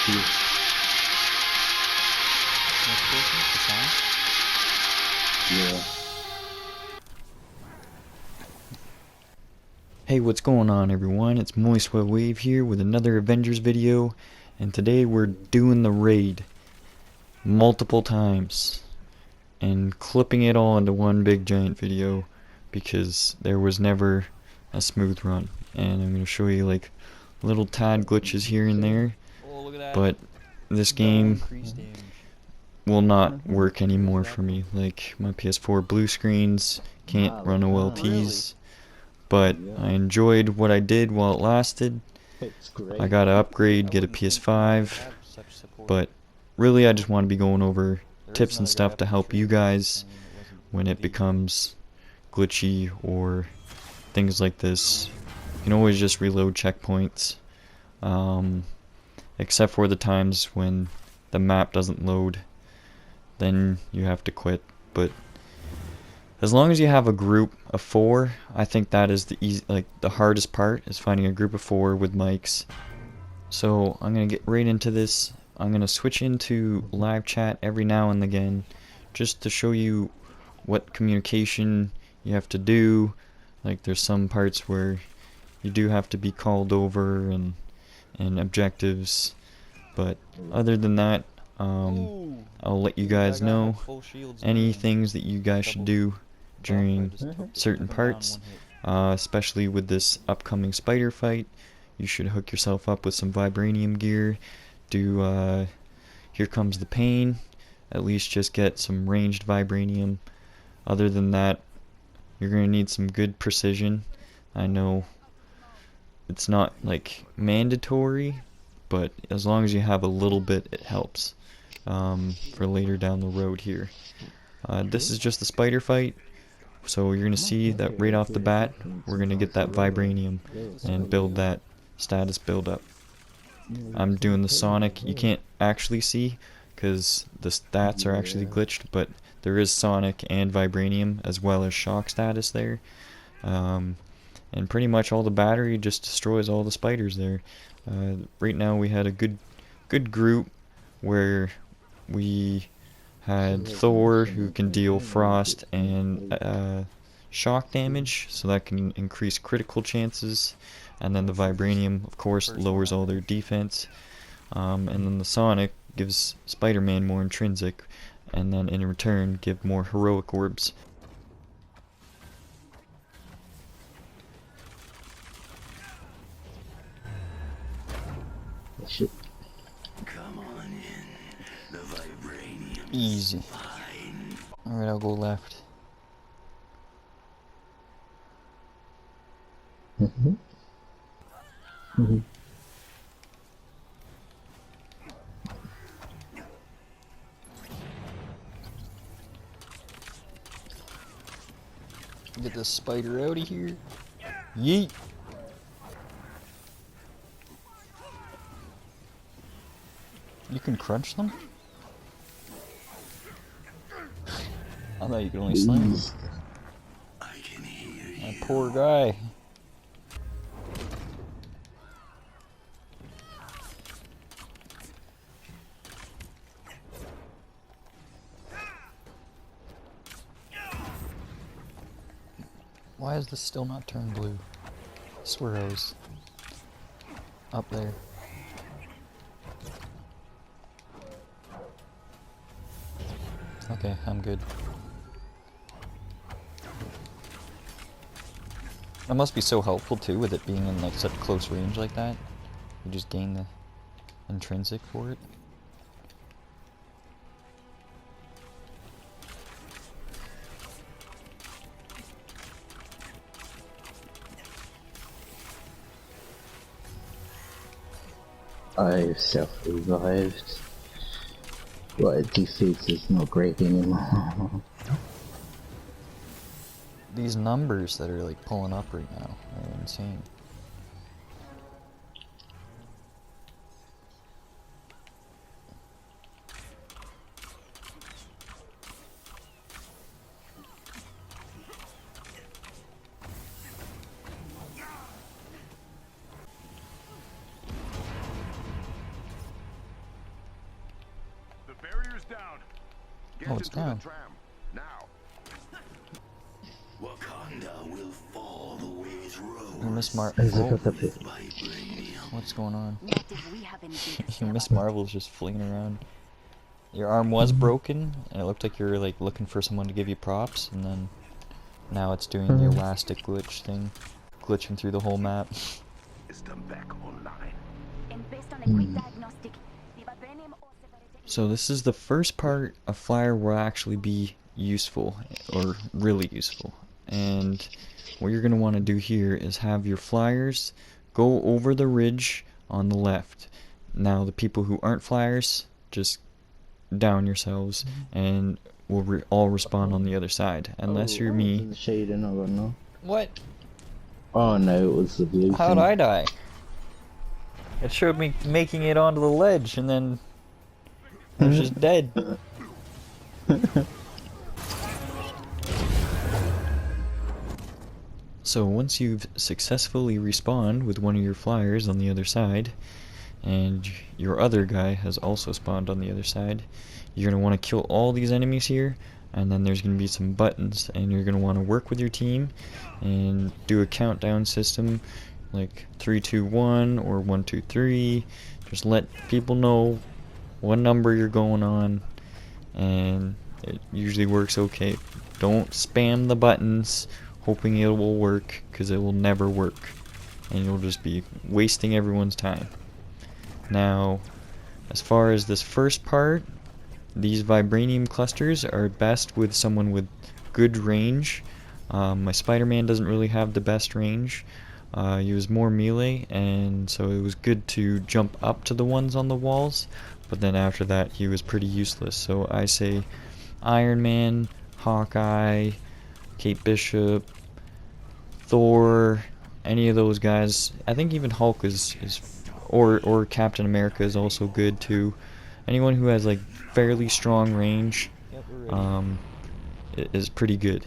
too. Yeah. Hey, what's going on everyone? It's Moist Wave here with another Avengers video, and today we're doing the raid multiple times and clipping it all into one big giant video because there was never a smooth run. And I'm going to show you like little tad glitches here and there, but this game will not work anymore for me. Like my PS4 blue screens can't run OLTs. But I enjoyed what I did while it lasted. I gotta upgrade, get a PS5, but really I just want to be going over tips and stuff to help you guys when it becomes glitchy or things like this. You can always just reload checkpoints, except for the times when the map doesn't load, then you have to quit. But as long as you have a group of 4, I think that is the hardest part, is finding a group of 4 with mics. So I'm gonna get right into this. I'm gonna switch into live chat every now and again, just to show you what communication you have to do. Like there's some parts where you do have to be called over and objectives, but other than that, I'll let you guys know any things that you guys should do during certain parts, especially with this upcoming spider fight. You should hook yourself up with some vibranium gear, do Here Comes the Pain, at least just get some ranged vibranium. Other than that, you're going to need some good precision. I know it's not like mandatory, but as long as you have a little bit, it helps for later down the road here. This is just the spider fight, so you're going to see that right off the bat we're going to get that vibranium and build that status build up. I'm doing the Sonic. You can't actually see because the stats are actually glitched, but there is Sonic and vibranium as well as shock status there. And pretty much all the battery just destroys all the spiders there. Right now we had a good group where we had Thor, who can deal frost and shock damage, so that can increase critical chances, and then the vibranium of course lowers all their defense, and then the Sonic gives Spider-Man more intrinsic, and then in return give more heroic orbs. Come on in. The vibranium. Easy. Alright, I'll go left. Get this spider out of here. Yeet! You can crunch them? I thought you could only slam them. I can hear you. That poor guy. Why is this still not turned blue? I swear I was up there. Okay, I'm good. That must be so helpful too, with it being in like such close range like that. You just gain the intrinsic for it. I've self-revived. But defeats is not great anymore. These numbers that are like pulling up right now are insane. Oh, it's down. Wakanda will fall the way it rose. You Miss Mar- Is it oh, got the pit? Vibranium. what's going on? Not if we have anything to say Miss about it. Marvel's just fleeing around. Your arm was broken, and it looked like you were like looking for someone to give you props, and then now it's doing the elastic glitch thing, glitching through the whole map. Is them back online? And based on a quick diagnostic, the vibranium ore separated. So this is the first part a flyer will actually be useful, or really useful. And what you're going to want to do here is have your flyers go over the ridge on the left. Now the people who aren't flyers, just down yourselves, and we'll all respawn on the other side, unless you're me. The shading, I don't know. What? Oh no, it was the blue How'd thing. I die? It showed me making it onto the ledge, and then I was just dead. So once you've successfully respawned with one of your flyers on the other side, and your other guy has also spawned on the other side, you're going to want to kill all these enemies here, and then there's going to be some buttons, and you're going to want to work with your team and do a countdown system like 3, 2, 1 or 1, 2, 3. Just let people know what number you're going on, and it usually works okay. Don't spam the buttons hoping it will work, because it will never work, and you'll just be wasting everyone's time. Now, as far as this first part, these vibranium clusters are best with someone with good range. My Spider-Man doesn't really have the best range. He was more melee, and so it was good to jump up to the ones on the walls, but then after that he was pretty useless. So I say Iron Man, Hawkeye, Kate Bishop, Thor, any of those guys. I think even Hulk is or Captain America is also good too. Anyone who has like fairly strong range is pretty good.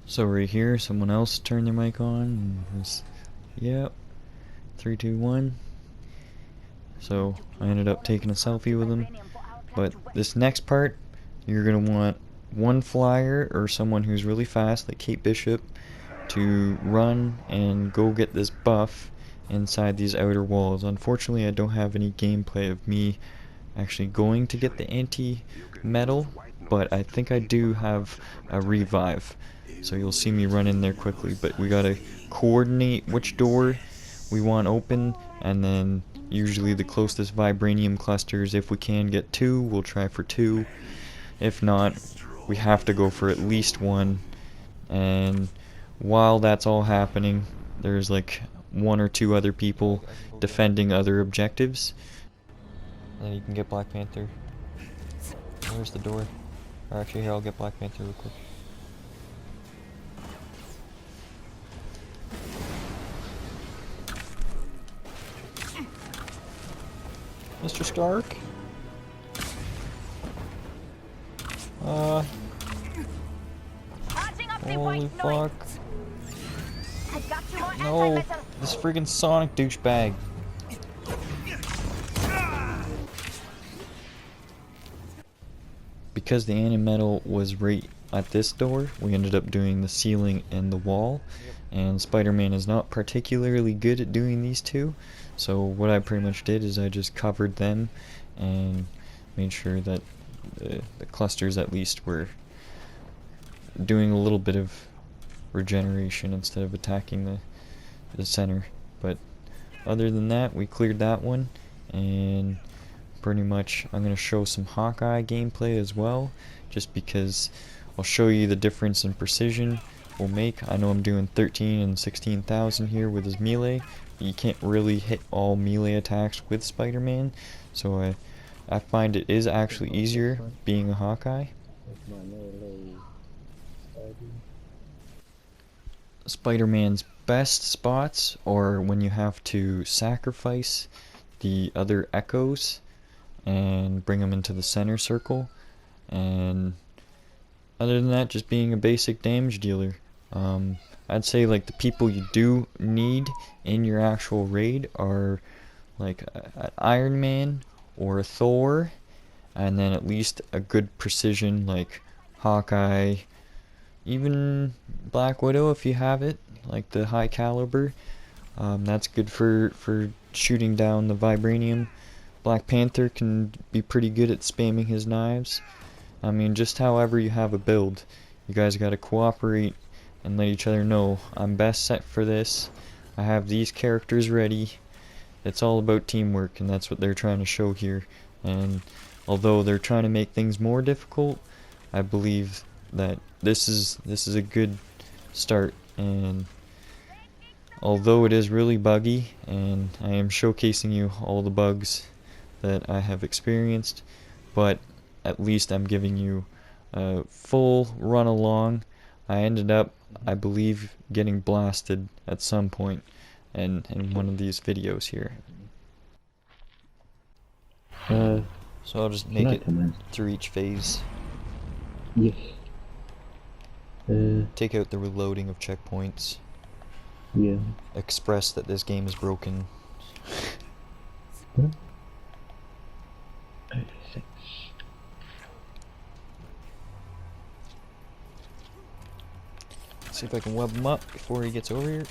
So right here, someone else turned their mic on. And yep. 3, 2, 1. So I ended up taking a selfie with him. But this next part, you're gonna want one flyer or someone who's really fast, like Kate Bishop, to run and go get this buff inside these outer walls. Unfortunately, I don't have any gameplay of me actually going to get the anti-metal, but I think I do have a revive. So you'll see me run in there quickly, but we gotta coordinate which door we want open, and then usually the closest vibranium clusters, if we can get 2, we'll try for 2. If not, we have to go for at least 1. And while that's all happening, there's like 1 or 2 other people defending other objectives. And then you can get Black Panther. Where's the door? Or actually, here, I'll get Black Panther real quick. Mr. Stark? Holy fuck. No, this friggin' Sonic douchebag. Because the anti-metal was right at this door, we ended up doing the ceiling and the wall, and Spider-Man is not particularly good at doing these two, so what I pretty much did is I just covered them and made sure that the clusters at least were doing a little bit of regeneration instead of attacking the center. But other than that, we cleared that one, and pretty much I'm going to show some Hawkeye gameplay as well, just because I'll show you the difference in precision we'll make. I know I'm doing 13 and 16,000 here with his melee, but you can't really hit all melee attacks with Spider-Man, so I find it is actually easier being a Hawkeye. Spider-Man's best spots are when you have to sacrifice the other echoes and bring them into the center circle, and other than that, just being a basic damage dealer. I'd say like the people you do need in your actual raid are like an Iron Man or a Thor, and then at least a good precision like Hawkeye, even Black Widow if you have it, like the high caliber. That's good for shooting down the vibranium. Black Panther can be pretty good at spamming his knives. I mean, just however you have a build, you guys gotta cooperate and let each other know, I'm best set for this, I have these characters ready. It's all about teamwork, and that's what they're trying to show here. And although they're trying to make things more difficult, I believe that this is a good start. And although it is really buggy, and I am showcasing you all the bugs that I have experienced, but at least I'm giving you a full run along. I ended up, I believe, getting blasted at some point in one of these videos here. So I'll just make it through each phase. Yes. Take out the reloading of checkpoints. Yeah. Express that this game is broken. Huh? See if I can web him up before he gets over here.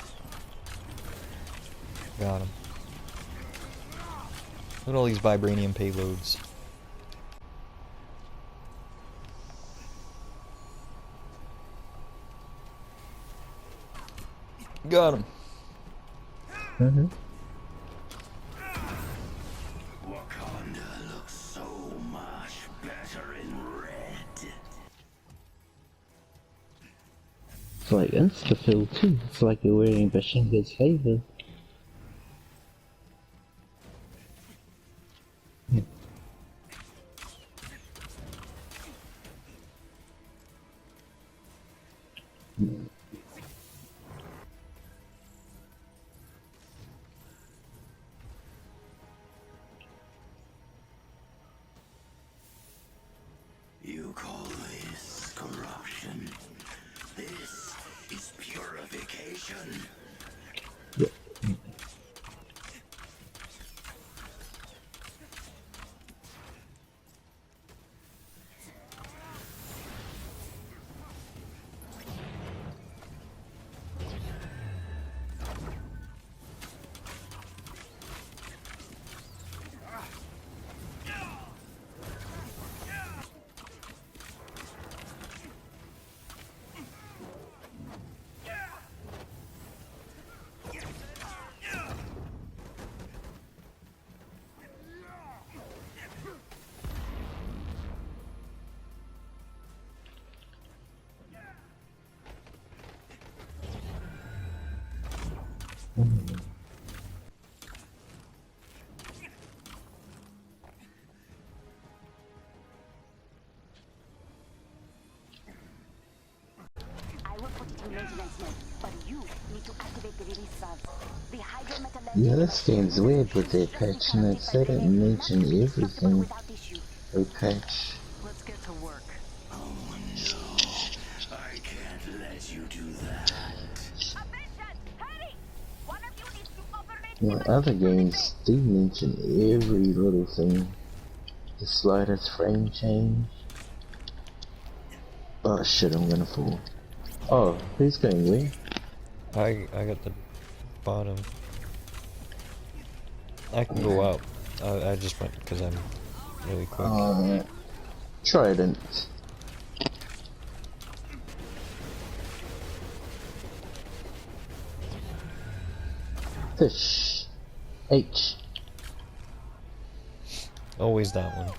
Got him. Look at all these vibranium payloads. Got him. Mm-hmm. Wakanda looks so much better in red. It's like insta-fill too. It's like you're wearing Bashinga's favor. You call this corruption? This is purification. Yep. I will put it in maintenance mode, but you need to activate the release valves. The hydrometal Yeah, this game's weird with their patch notes. They don't mention everything without issue. they patch. Let's get to work. Oh no, I can't let you do that. Attention! Hurry! One of you needs to operate Like other games do mention every little thing. The slightest frame change. Oh shit, I'm gonna fall. Oh, who's going where? I got the bottom. I can go out. I just went because I'm really quick. Trident. Fish. H. Always that one.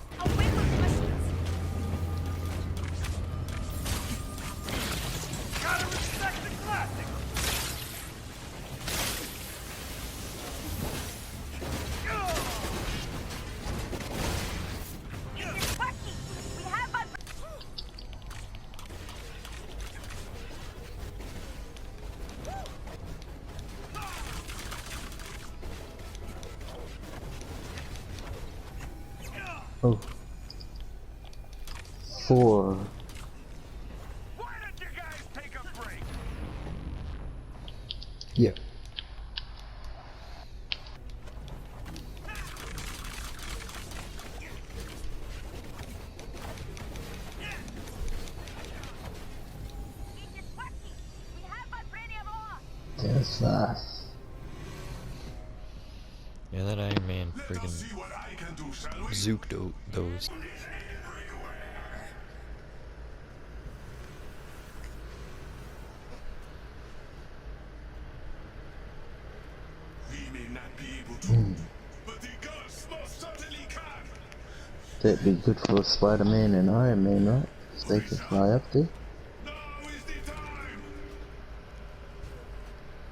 Oh. 4. Why don't you guys take a break? Yeah. That's fast. Yeah, that Iron Man freaking See what I can do, shall we? zooked those. We may not be able to, but the gods most certainly can. That'd be good for Spider-Man and Iron Man, right? So they can fly up there. Now is the time.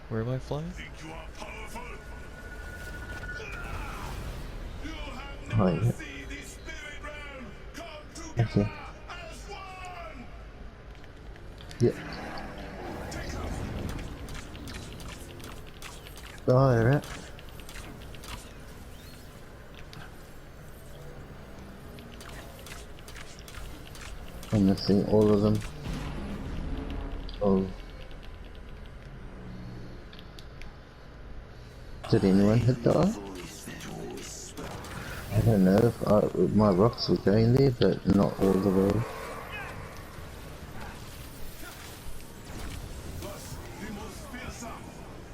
Where am I flying? Think you are powerful? You have Oh, never yeah. seen the spirit realm come together Okay. as one. Yeah. Alright. I'm missing all of them. Oh. Did anyone hit the eye? I don't know if my rocks were going there, but not all the way. Thus, the most fearsome.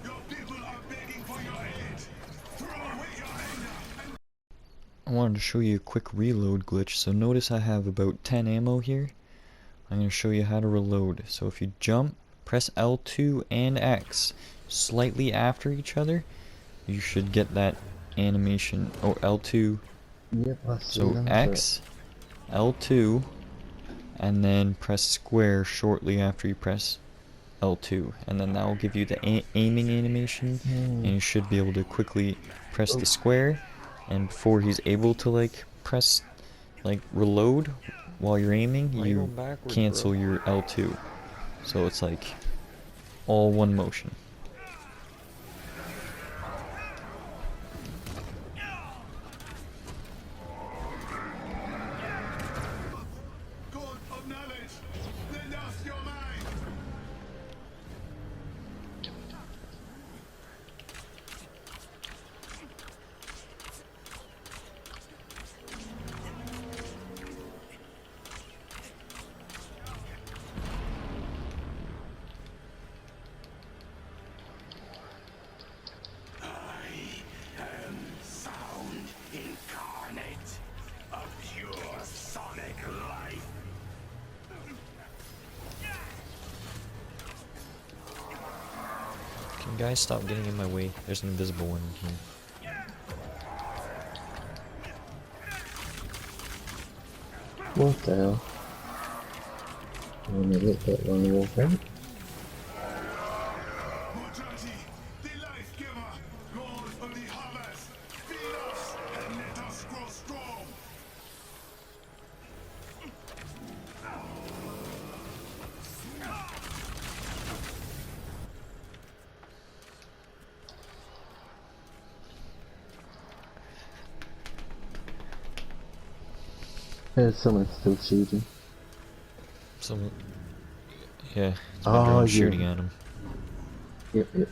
Your people are begging for your aid. Throw away your anger and I wanted to show you a quick reload glitch. So notice I have about 10 ammo here. I'm going to show you how to reload. So if you jump, press L2 and X slightly after each other, you should get that animation. Oh, L2. Yep, I see So them. X, L2, and then press square shortly after you press L2, and then that will give you the aiming animation, and you should be able to quickly press the square, and before he's able to like press like reload while you're aiming, you cancel your L2, so it's like all one motion. God of knowledge. Lend us your mind. Sound incarnate, a pure sonic life. Can you guys stop getting in my way? There's an invisible one in here. What the hell? I wanna let that one walk out. Mujaji, the life giver, Lord of the harvest, feed us and let us grow strong. There's someone still shooting. Some, yeah, it's my Oh, drone yeah. shooting at him. Yep, yep.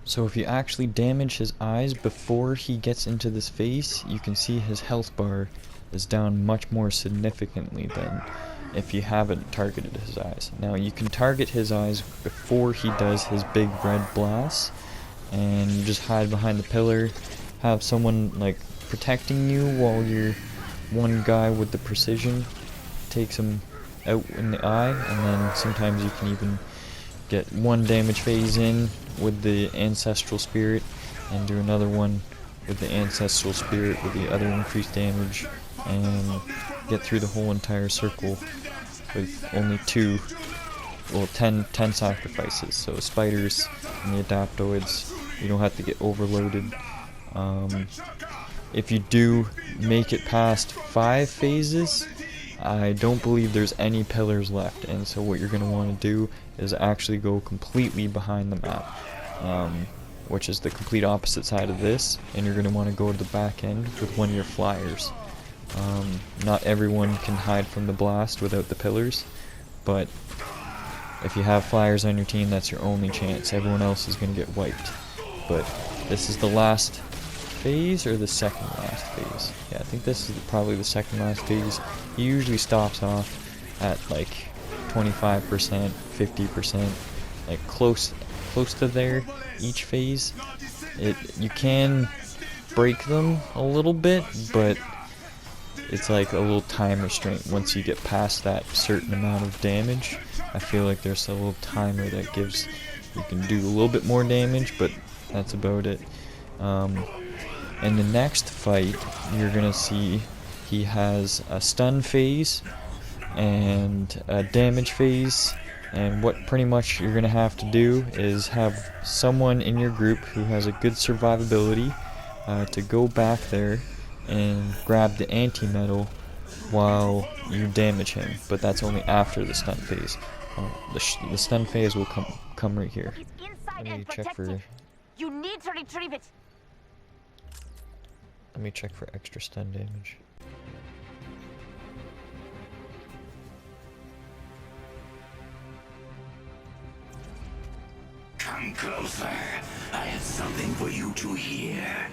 So if you actually damage his eyes before he gets into this phase, you can see his health bar is down much more significantly than if you haven't targeted his eyes. Now you can target his eyes before he does his big red blast, and you just hide behind the pillar, have someone like protecting you while your one guy with the precision takes him out in the eye, and then sometimes you can even get one damage phase in with the ancestral spirit and do another one with the ancestral spirit with the other increased damage, and get through the whole entire circle with only 10 sacrifices. So spiders and the adaptoids, you don't have to get overloaded. If you do make it past 5 phases, I don't believe there's any pillars left, and so what you're going to want to do is actually go completely behind the map, which is the complete opposite side of this, and you're going to want to go to the back end with one of your flyers. Not everyone can hide from the blast without the pillars, but if you have flyers on your team, that's your only chance. Everyone else is going to get wiped. But this is the last phase, or the second last phase? Yeah, I think this is probably the second last phase. He usually stops off at like 25%, 50%, like close to there each phase. You can break them a little bit, but it's like a little time restraint. Once you get past that certain amount of damage, I feel like there's a little timer that gives you can do a little bit more damage, but that's about it. In the next fight, you're gonna see he has a stun phase and a damage phase, and what pretty much you're gonna have to do is have someone in your group who has a good survivability to go back there and grab the anti-metal while you damage him, but that's only after the stun phase. The stun phase will come right here. It's inside Let me and check for. protected. You need to retrieve it. Let me check for extra stun damage. Come closer. I have something for you to hear.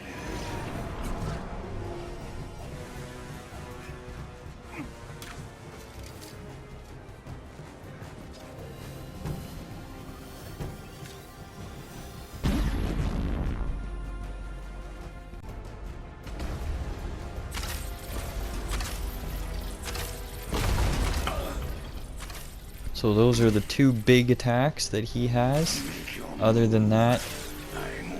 So those are the two big attacks that he has. Other than that,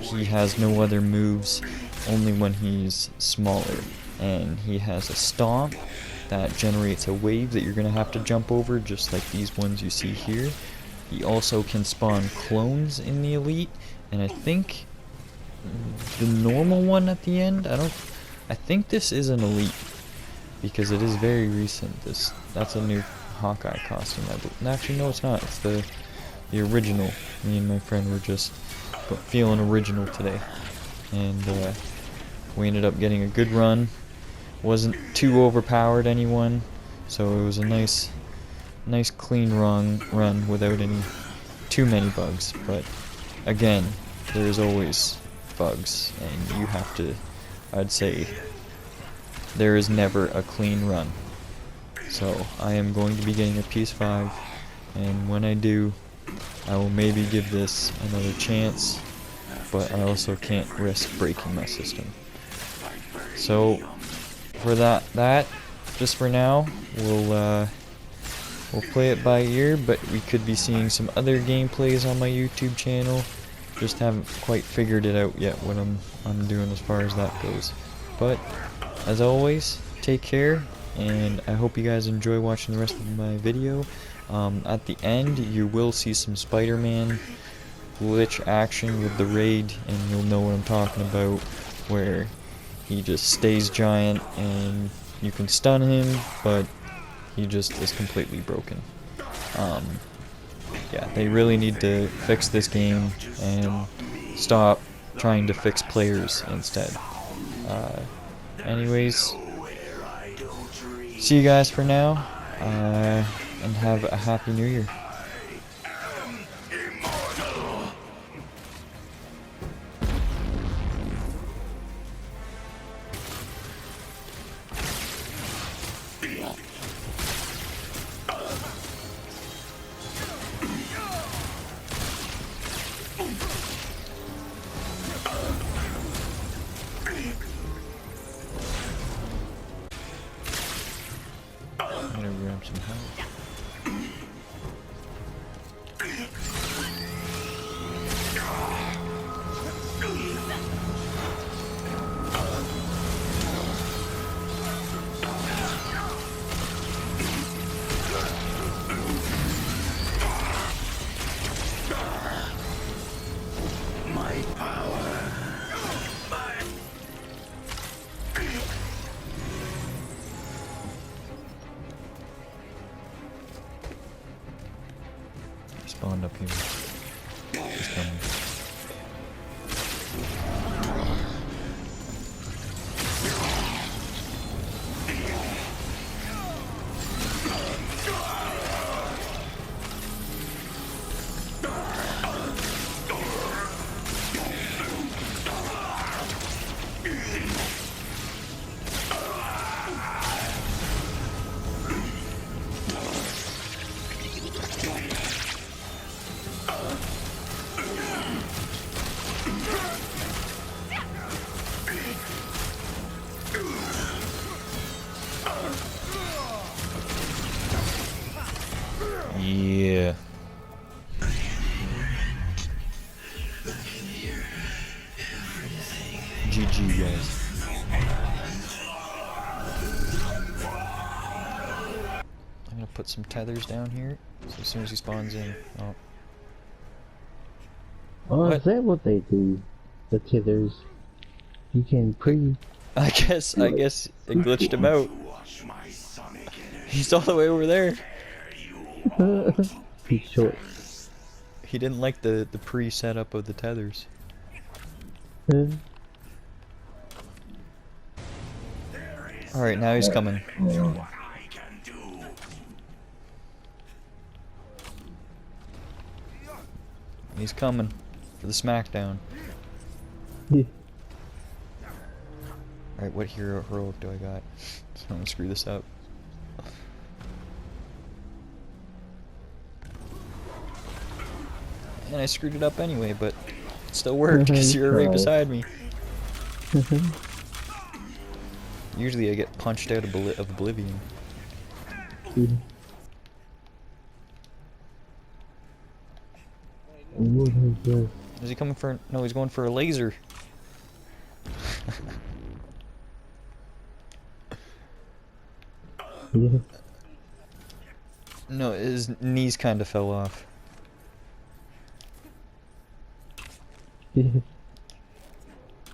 he has no other moves, only when he's smaller. And he has a stomp that generates a wave that you're going to have to jump over, just like these ones you see here. He also can spawn clones in the elite, and I think the normal one at the end, I think this is an elite, because it is very recent. That's a new Hawkeye costume. Actually, no, it's not. It's the original. Me and my friend were just feeling original today, and we ended up getting a good run. Wasn't too overpowered anyone, so it was a nice clean run without too many bugs. But again, there's always bugs, and you have to. I'd say there is never a clean run. So I am going to be getting a PS5, and when I do, I will maybe give this another chance, but I also can't risk breaking my system. So for that just for now, we'll play it by ear, but we could be seeing some other gameplays on my YouTube channel. Just haven't quite figured it out yet what I'm doing as far as that goes. But as always, take care, and I hope you guys enjoy watching the rest of my video. At the end, you will see some Spider-Man glitch action with the raid, and you'll know what I'm talking about, where he just stays giant and you can stun him, but he just is completely broken. Yeah, they really need to fix this game and stop trying to fix players instead. Anyways, see you guys for now, and have a happy new year. I'm gonna grab some health. spawned up here. He's coming. Yeah. GG, guys. I'm gonna put some tethers down here, so as soon as he spawns in. Oh. Oh, What? is that what they do? The tethers. You can I guess it glitched him out. He's all the way over there. He's short. He didn't like the pre-setup of the tethers. Alright, now he's coming. He's coming for the smackdown. Alright, what hero heroic do I got? So I'm gonna screw this up. And I screwed it up anyway, but it still worked because you're right beside me. Usually I get punched out of oblivion. Is he coming for... No, he's going for a laser. No, his knees kind of fell off.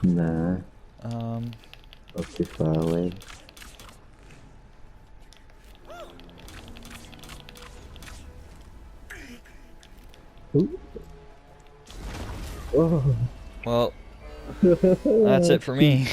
Nah. Up too far away. Ooh. Oh. Well, that's it for me.